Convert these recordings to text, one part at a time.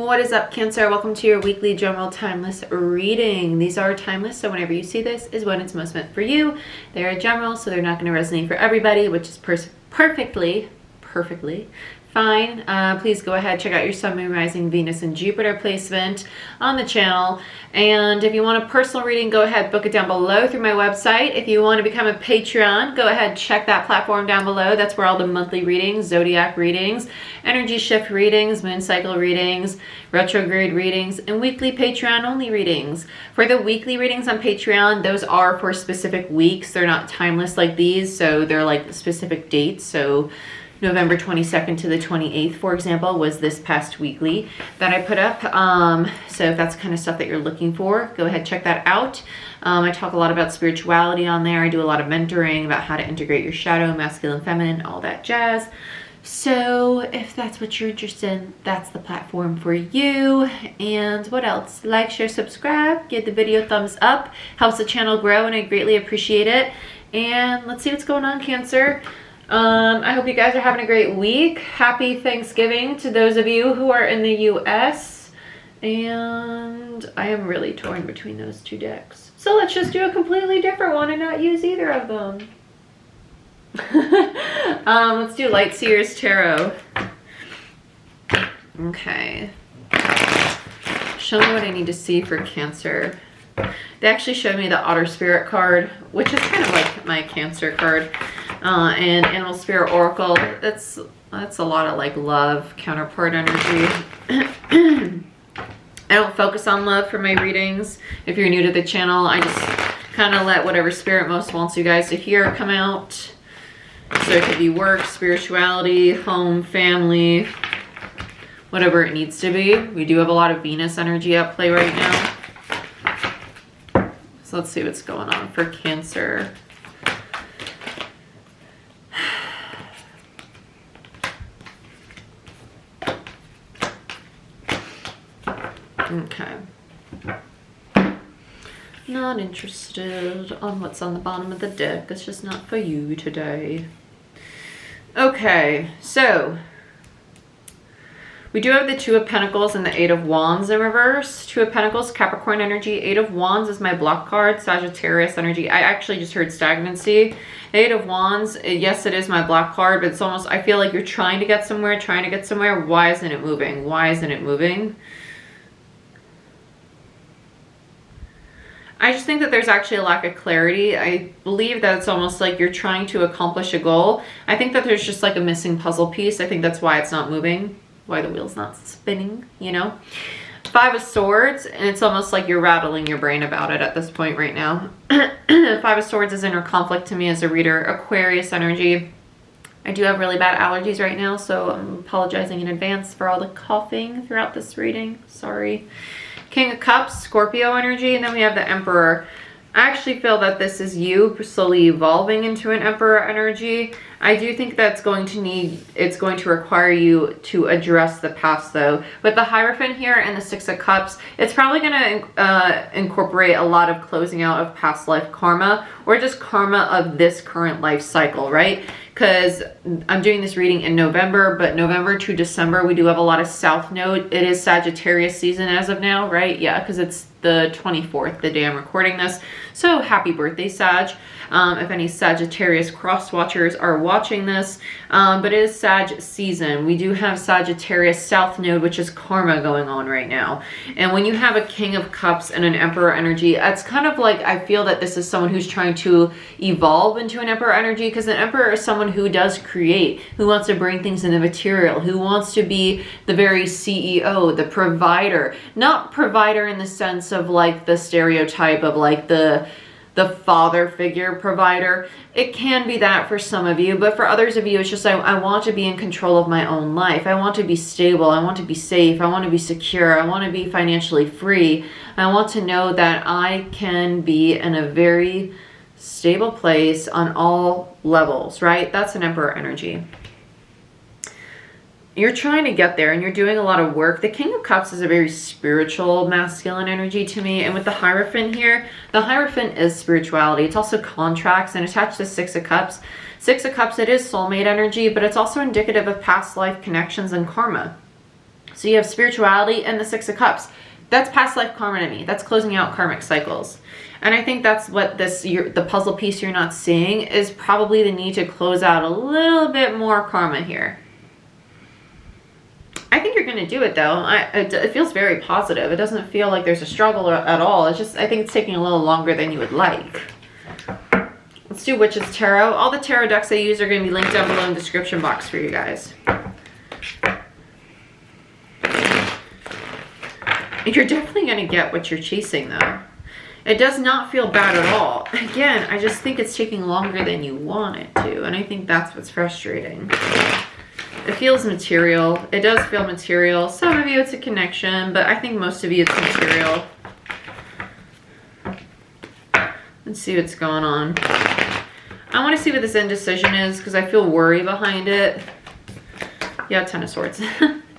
What is up, Cancer? Welcome to your weekly general timeless reading. These are timeless, so whenever you see this is when it's most meant for you. They're general, so they're not going to resonate for everybody, which is perfectly fine. Please go ahead, check out your Sun, Moon, Rising, Venus, and Jupiter placement on the channel. And if you want a personal reading, go ahead, book it down below through my website. If you want to become a Patreon, go ahead, check that platform down below. That's where all the monthly readings, zodiac readings, energy shift readings, moon cycle readings, retrograde readings, and weekly Patreon only readings. For the weekly readings on Patreon, those are for specific weeks. They're not timeless like these, so they're like specific dates. So November 22nd to the 28th, for example, was this past weekly that I put up. So if that's kind of stuff that you're looking for, go ahead, check that out. I talk a lot about spirituality on there. I do a lot of mentoring about how to integrate your shadow, masculine, feminine, all that jazz. So if that's what you're interested in, that's the platform for you. And what else? Like, share, subscribe, give the video a thumbs up. Helps the channel grow and I greatly appreciate it. And let's see what's going on, Cancer. I hope you guys are having a great week. Happy Thanksgiving to those of you who are in the US. And I am really torn between those two decks. So let's just do a completely different one and not use either of them. Let's do Light Seer's Tarot. Okay. Show me what I need to see for Cancer. They actually showed me the Otter Spirit card, which is kind of like my Cancer card. And Animal Spirit Oracle. That's a lot of like love, counterpart energy. I don't focus on love for my readings. If you're new to the channel, I just kind of let whatever spirit most wants you guys to hear come out. So it could be work, spirituality, home, family, whatever it needs to be. We do have a lot of Venus energy at play right now. So let's see what's going on for Cancer. Okay. Not interested on what's on the bottom of the deck. It's just not for you today. Okay, so we do have the Two of Pentacles and the Eight of Wands in reverse. Two of Pentacles, Capricorn energy. Eight of Wands is my block card, Sagittarius energy. I actually just heard stagnancy. Eight of Wands, yes, it is my block card, but it's almost, I feel like you're trying to get somewhere. Why isn't it moving? Why isn't it moving? I just think that there's actually a lack of clarity. I believe that it's almost like you're trying to accomplish a goal. I think that there's just like a missing puzzle piece. I think that's why it's not moving, why the wheel's not spinning, you know? Five of Swords, and it's almost like you're rattling your brain about it at this point right now. Five of Swords is inner conflict to me as a reader. Aquarius energy. I do have really bad allergies right now, so I'm apologizing in advance for all the coughing throughout this reading. Sorry. King of Cups, Scorpio energy, and then we have the Emperor. I actually feel that this is you slowly evolving into an Emperor energy. I do think that's it's going to require you to address the past though. With the Hierophant here and the Six of Cups, it's probably going to incorporate a lot of closing out of past life karma or just karma of this current life cycle, right? Because I'm doing this reading in November, but November to December, we do have a lot of South Node. It is Sagittarius season as of now, right? Yeah, because it's the 24th, the day I'm recording this. So happy birthday, Sag. If any Sagittarius cross watchers are watching this, but it is Sag season. We do have Sagittarius South Node, which is karma going on right now. And when you have a King of Cups and an Emperor energy, it's kind of like, I feel that this is someone who's trying to evolve into an Emperor energy, because an Emperor is someone who does create, who wants to bring things into material, who wants to be the very CEO, the provider. Not provider in the sense of like the stereotype of like the father figure provider. It can be that for some of you, but for others of you, it's just I want to be in control of my own life. I want to be stable. I want to be safe. I want to be secure. I want to be financially free. I want to know that I can be in a very stable place on all levels, right? That's an Emperor energy. You're trying to get there and you're doing a lot of work. The King of Cups is a very spiritual, masculine energy to me. And with the Hierophant here, the Hierophant is spirituality. It's also contracts, and attached to Six of Cups. Six of Cups, it is soulmate energy, but it's also indicative of past life connections and karma. So you have spirituality and the Six of Cups. That's past life karma to me. That's closing out karmic cycles. And I think that's what the puzzle piece you're not seeing is probably the need to close out a little bit more karma here. I think you're going to do it though. It feels very positive. It doesn't feel like there's a struggle at all. It's just, I think it's taking a little longer than you would like. Let's do Witch's Tarot. All the tarot decks I use are going to be linked down below in the description box for you guys. You're definitely going to get what you're chasing though. It does not feel bad at all. Again, I just think it's taking longer than you want it to. And I think that's what's frustrating. It feels material. It does feel material. Some of you it's a connection, but I think most of you it's material. Let's see what's going on. I want to see what this indecision is because I feel worry behind it. Yeah, Ten of Swords.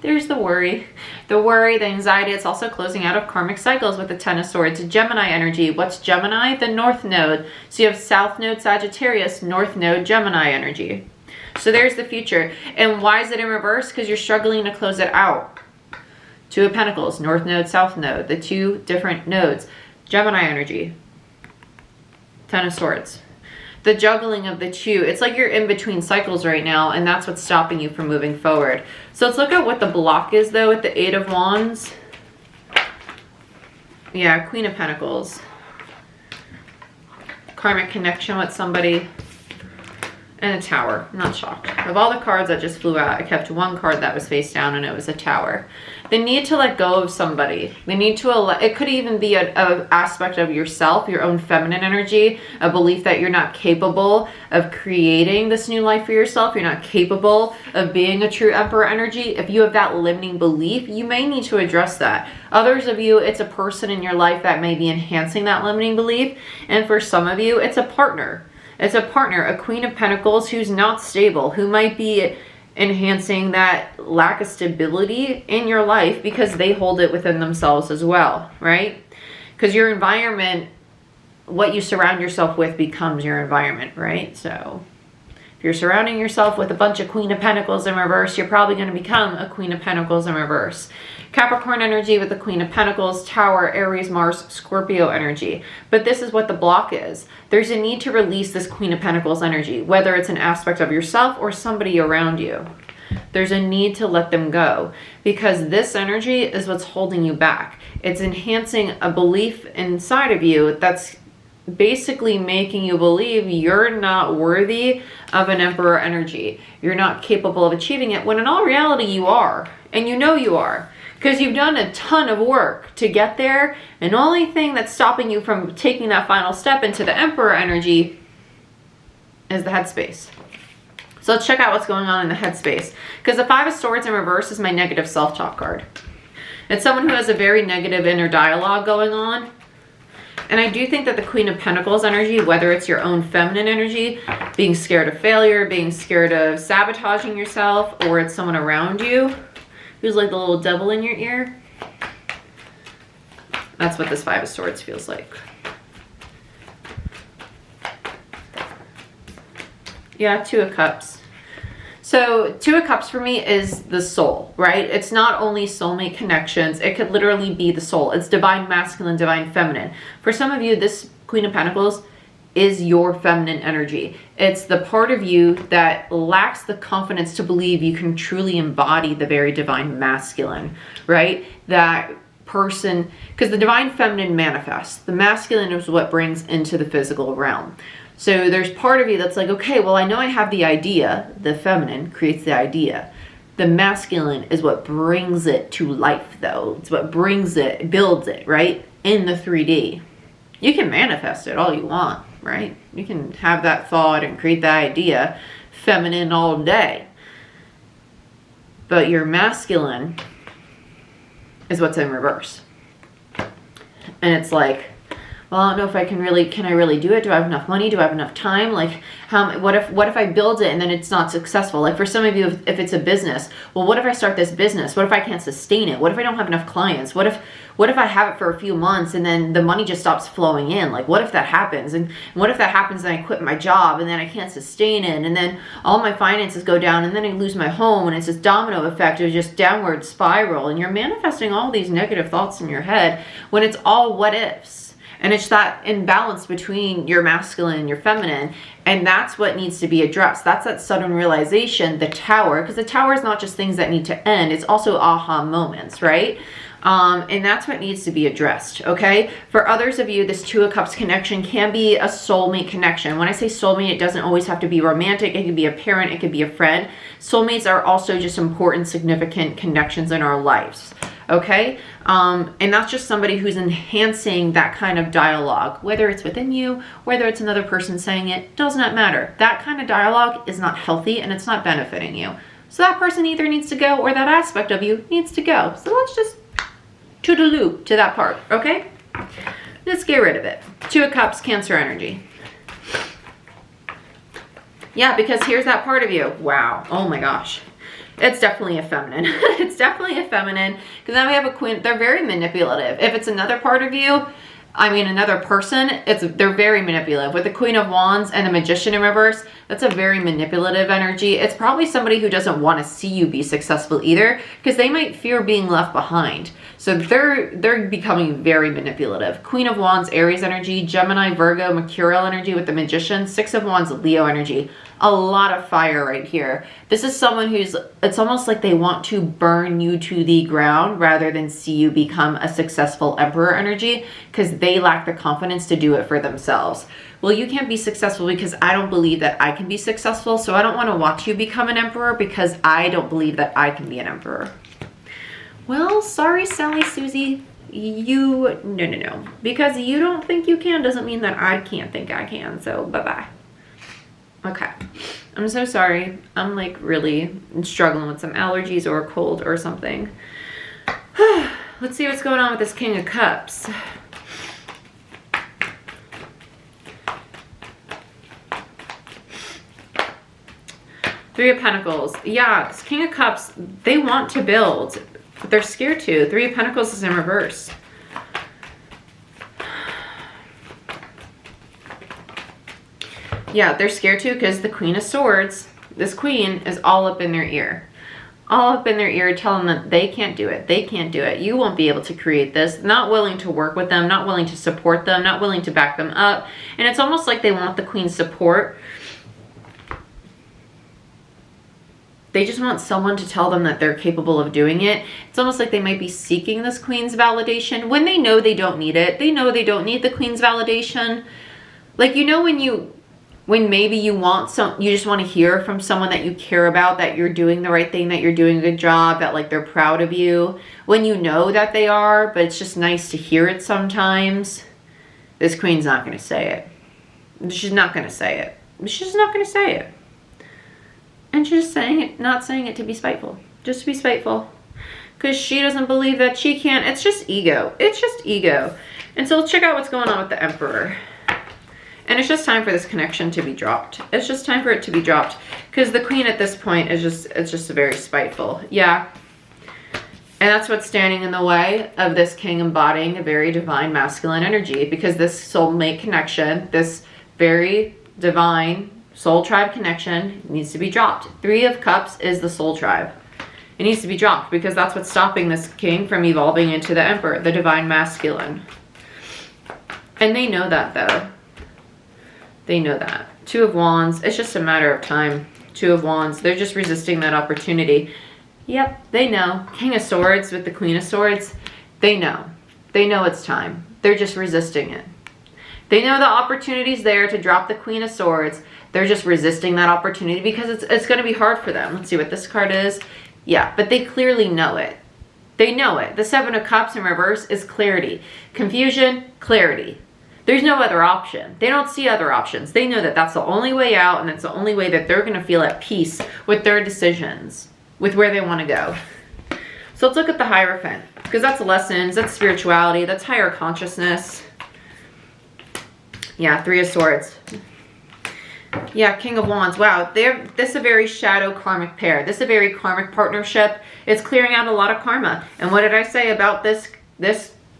There's the worry. The worry, the anxiety. It's also closing out of karmic cycles with the Ten of Swords. Gemini energy. What's Gemini? The North Node. So you have South Node Sagittarius, North Node Gemini energy. So there's the future. And why is it in reverse? Because you're struggling to close it out. Two of Pentacles, North Node, South Node. The two different nodes. Gemini energy. Ten of Swords. The juggling of the two. It's like you're in between cycles right now, and that's what's stopping you from moving forward. So let's look at what the block is, though, with the Eight of Wands. Yeah, Queen of Pentacles. Karmic connection with somebody. And a Tower. I'm not shocked. Of all the cards that just flew out, I kept one card that was face down, and it was a Tower. The need to let go of somebody. The need to it could even be an aspect of yourself, your own feminine energy, a belief that you're not capable of creating this new life for yourself. You're not capable of being a true Emperor energy. If you have that limiting belief, you may need to address that. Others of you, it's a person in your life that may be enhancing that limiting belief. And for some of you, it's a partner. It's a partner, a Queen of Pentacles who's not stable, who might be enhancing that lack of stability in your life because they hold it within themselves as well, right? Because your environment, what you surround yourself with becomes your environment, right? So if you're surrounding yourself with a bunch of Queen of Pentacles in reverse, you're probably going to become a Queen of Pentacles in reverse. Capricorn energy with the Queen of Pentacles, Tower, Aries, Mars, Scorpio energy. But this is what the block is. There's a need to release this Queen of Pentacles energy, whether it's an aspect of yourself or somebody around you. There's a need to let them go because this energy is what's holding you back. It's enhancing a belief inside of you that's basically making you believe you're not worthy of an Emperor energy. You're not capable of achieving it when in all reality you are. And you know you are. Because you've done a ton of work to get there, and the only thing that's stopping you from taking that final step into the Emperor energy is the headspace. So let's check out what's going on in the headspace. Because the Five of Swords in reverse is my negative self-talk card. It's someone who has a very negative inner dialogue going on. And I do think that the Queen of Pentacles energy, whether it's your own feminine energy, being scared of failure, being scared of sabotaging yourself, or it's someone around you who's like the little devil in your ear. That's what this Five of Swords feels like. Yeah, Two of Cups. So Two of Cups for me is the soul, right? It's not only soulmate connections. It could literally be the soul. It's divine masculine, divine feminine. For some of you, this Queen of Pentacles is your feminine energy. It's the part of you that lacks the confidence to believe you can truly embody the very divine masculine, right? That person, because the divine feminine manifests. The masculine is what brings into the physical realm. So there's part of you that's like, okay, well, I know I have the idea. The feminine creates the idea. The masculine is what brings it to life, though. It's what brings it, builds it, right? In the 3D. You can manifest it all you want, right? You can have that thought and create that idea, feminine all day. But your masculine is what's in reverse. And it's like, well, I don't know if I can I really do it? Do I have enough money? Do I have enough time? Like, what if I build it and then it's not successful? Like for some of you, if it's a business, well, what if I start this business? What if I can't sustain it? What if I don't have enough clients? What what if I have it for a few months and then the money just stops flowing in? Like, what if that happens? And what if that happens and I quit my job and then I can't sustain it, and then all my finances go down, and then I lose my home, and it's this domino effect of just downward spiral, and you're manifesting all these negative thoughts in your head when it's all what ifs. And it's that imbalance between your masculine and your feminine. And that's what needs to be addressed. That's that sudden realization, the tower. Because the tower is not just things that need to end. It's also aha moments, right? And that's what needs to be addressed, okay? For others of you, this Two of Cups connection can be a soulmate connection. When I say soulmate, it doesn't always have to be romantic. It could be a parent. It could be a friend. Soulmates are also just important, significant connections in our lives. Okay, and that's just somebody who's enhancing that kind of dialogue, whether it's within you, whether it's another person saying it, does not matter. That kind of dialogue is not healthy and it's not benefiting you. So that person either needs to go or that aspect of you needs to go. So let's just toodaloo to that part, okay? Let's get rid of it. Two of Cups, Cancer energy. Yeah, because here's that part of you. Wow, oh my gosh. It's definitely a feminine. It's definitely a feminine. Because now we have a Queen. They're very manipulative. If it's another part of you, I mean another person, they're very manipulative. With the Queen of Wands and the Magician in reverse, that's a very manipulative energy. It's probably somebody who doesn't want to see you be successful either, because they might fear being left behind. So they're becoming very manipulative. Queen of Wands, Aries energy, Gemini, Virgo, Mercurial energy with the Magician, Six of Wands, Leo energy. A lot of fire right here. This is someone who's, it's almost like they want to burn you to the ground rather than see you become a successful emperor energy, because they lack the confidence to do it for themselves. Well, you can't be successful because I don't believe that I can be successful, so I don't want to watch you become an emperor because I don't believe that I can be an emperor. Well, sorry, Sally Susie. No. Because you don't think you can doesn't mean that I can't think I can, so bye-bye. Okay, I'm so sorry. I'm like really struggling with some allergies or a cold or something. Let's see what's going on with this King of Cups. Three of Pentacles. Yeah, this King of Cups, they want to build, but they're scared to. Three of Pentacles is in reverse. Yeah, they're scared too because the Queen of Swords, this queen, is all up in their ear. All up in their ear telling them they can't do it. They can't do it. You won't be able to create this. Not willing to work with them. Not willing to support them. Not willing to back them up. And it's almost like they want the Queen's support. They just want someone to tell them that they're capable of doing it. It's almost like they might be seeking this Queen's validation when they know they don't need it. They know they don't need the Queen's validation. Like, you know, when maybe you just want to hear from someone that you care about, that you're doing the right thing, that you're doing a good job, that like they're proud of you, when you know that they are, but it's just nice to hear it sometimes. This Queen's not going to say it. She's not going to say it. She's not going to say it. And she's just saying it, not saying it to be spiteful. Just to be spiteful. Because she doesn't believe that she can. It's just ego. It's just ego. And so let's check out what's going on with the Emperor. And it's just time for this connection to be dropped. It's just time for it to be dropped. Because the Queen at this point is just very spiteful. Yeah. And that's what's standing in the way of this King embodying a very divine masculine energy. Because this soulmate connection, this very divine soul tribe connection needs to be dropped. Three of Cups is the soul tribe. It needs to be dropped because that's what's stopping this King from evolving into the Emperor, the divine masculine. And they know that though. They know that. Two of Wands, it's just a matter of time. Two of Wands, they're just resisting that opportunity. Yep, they know. King of Swords with the Queen of Swords, they know. They know it's time. They're just resisting it. They know the opportunity's there to drop the Queen of Swords. They're just resisting that opportunity because it's going to be hard for them. Let's see what this card is. Yeah, but they clearly know it. They know it. The Seven of Cups in reverse is clarity. Confusion, clarity. There's no other option. They don't see other options. They know that that's the only way out, and it's the only way that they're going to feel at peace with their decisions, with where they want to go. So let's look at the Hierophant, because that's lessons, that's spirituality, that's higher consciousness. Yeah, Three of Swords. Yeah, King of Wands. Wow, this is a very shadow karmic pair. This is a very karmic partnership. It's clearing out a lot of karma. And what did I say about this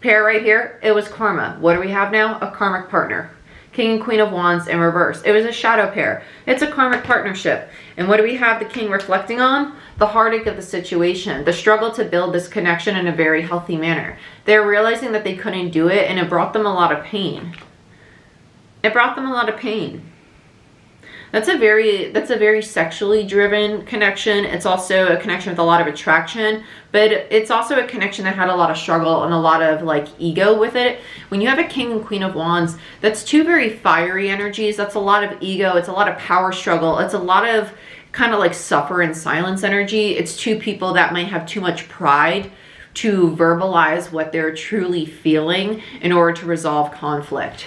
pair right here, it was karma. What do we have now? A karmic partner. King and Queen of Wands in reverse. It was a shadow pair. It's a karmic partnership. And what do we have the king reflecting on? The heartache of the situation, the struggle to build this connection in a very healthy manner. They're realizing that they couldn't do it, and it brought them a lot of pain. It brought them a lot of pain. That's a very sexually driven connection. It's also a connection with a lot of attraction, but it's also a connection that had a lot of struggle and a lot of like ego with it. When you have a King and Queen of Wands, that's two very fiery energies. That's a lot of ego. It's a lot of power struggle. It's a lot of kind of like suffer in silence energy. It's two people that might have too much pride to verbalize what they're truly feeling in order to resolve conflict.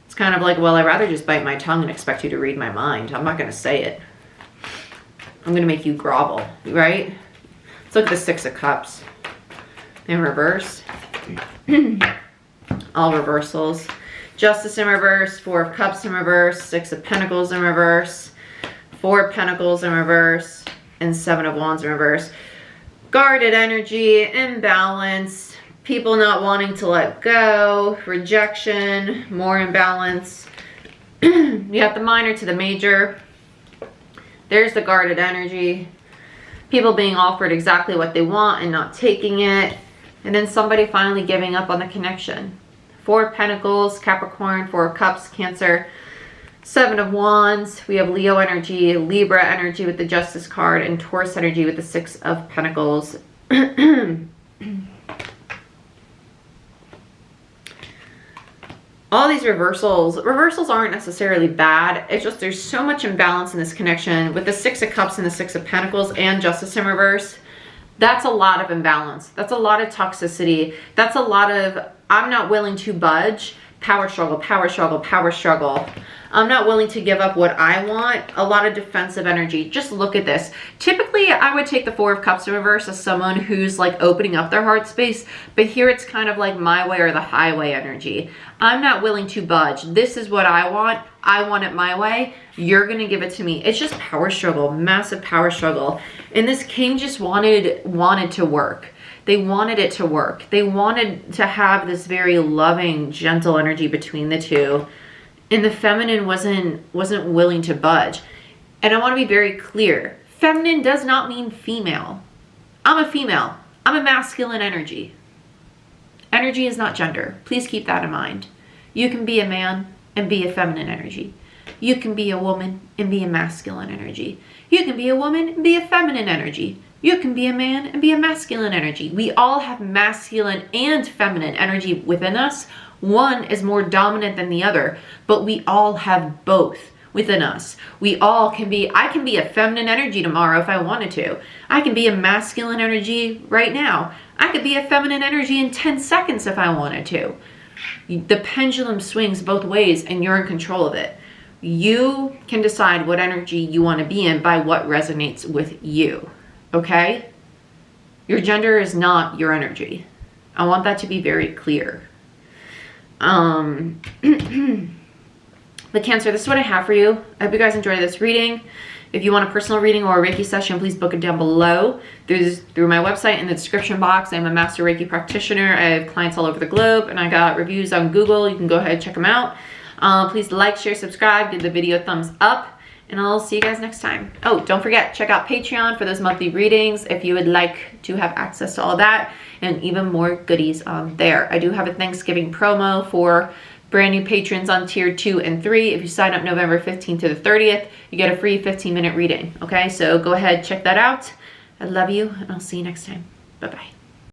It's kind of like, well, I'd rather just bite my tongue and expect you to read my mind. I'm not going to say it. I'm going to make you grovel, right? Let's look at the Six of Cups in reverse. All reversals. Justice in reverse, Four of Cups in reverse, Six of Pentacles in reverse, Four of Pentacles in reverse, and Seven of Wands in reverse. Guarded energy, imbalance, people not wanting to let go, rejection, more imbalance. You have the minor to the major. There's the guarded energy. People being offered exactly what they want and not taking it. And then somebody finally giving up on the connection. Four of Pentacles, Capricorn, Four of Cups, Cancer, Seven of Wands. We have Leo energy, Libra energy with the Justice card, and Taurus energy with the Six of Pentacles. All these reversals aren't necessarily bad. It's just there's so much imbalance in this connection with the Six of Cups and the Six of Pentacles and Justice in reverse. That's a lot of imbalance. That's a lot of toxicity. That's a lot of I'm not willing to budge. Power struggle, power struggle, power struggle. I'm not willing to give up what I want. A lot of defensive energy. Just look at this. Typically, I would take the Four of Cups in reverse as someone who's like opening up their heart space. But here it's kind of like my way or the highway energy. I'm not willing to budge. This is what I want. I want it my way. You're going to give it to me. It's just power struggle, massive power struggle. And this king just wanted to work. They wanted it to work. They wanted to have this very loving, gentle energy between the two. And the feminine wasn't willing to budge. And I want to be very clear. Feminine does not mean female. I'm a female. I'm a masculine energy. Energy is not gender. Please keep that in mind. You can be a man and be a feminine energy. You can be a woman and be a masculine energy. You can be a woman and be a feminine energy. You can be a man and be a masculine energy. We all have masculine and feminine energy within us. One is more dominant than the other, but we all have both within us. We all can be, I can be a feminine energy tomorrow if I wanted to. I can be a masculine energy right now. I could be a feminine energy in 10 seconds if I wanted to. The pendulum swings both ways and you're in control of it. You can decide what energy you want to be in by what resonates with you. Okay? Your gender is not your energy. I want that to be very clear. The Cancer, this is what I have for you. I hope you guys enjoyed this reading. If you want a personal reading or a Reiki session, please book it down below through my website in the description box. I'm a master Reiki practitioner. I have clients all over the globe and I got reviews on Google. You can go ahead and check them out. Please like, share, subscribe, give the video a thumbs up, and I'll see you guys next time. Oh, don't forget, check out Patreon for those monthly readings if you would like to have access to all that and even more goodies on there. I do have a Thanksgiving promo for brand new patrons on tier 2 and 3. If you sign up November 15th to the 30th, you get a free 15-minute reading. Okay, so go ahead, check that out. I love you, and I'll see you next time. Bye-bye.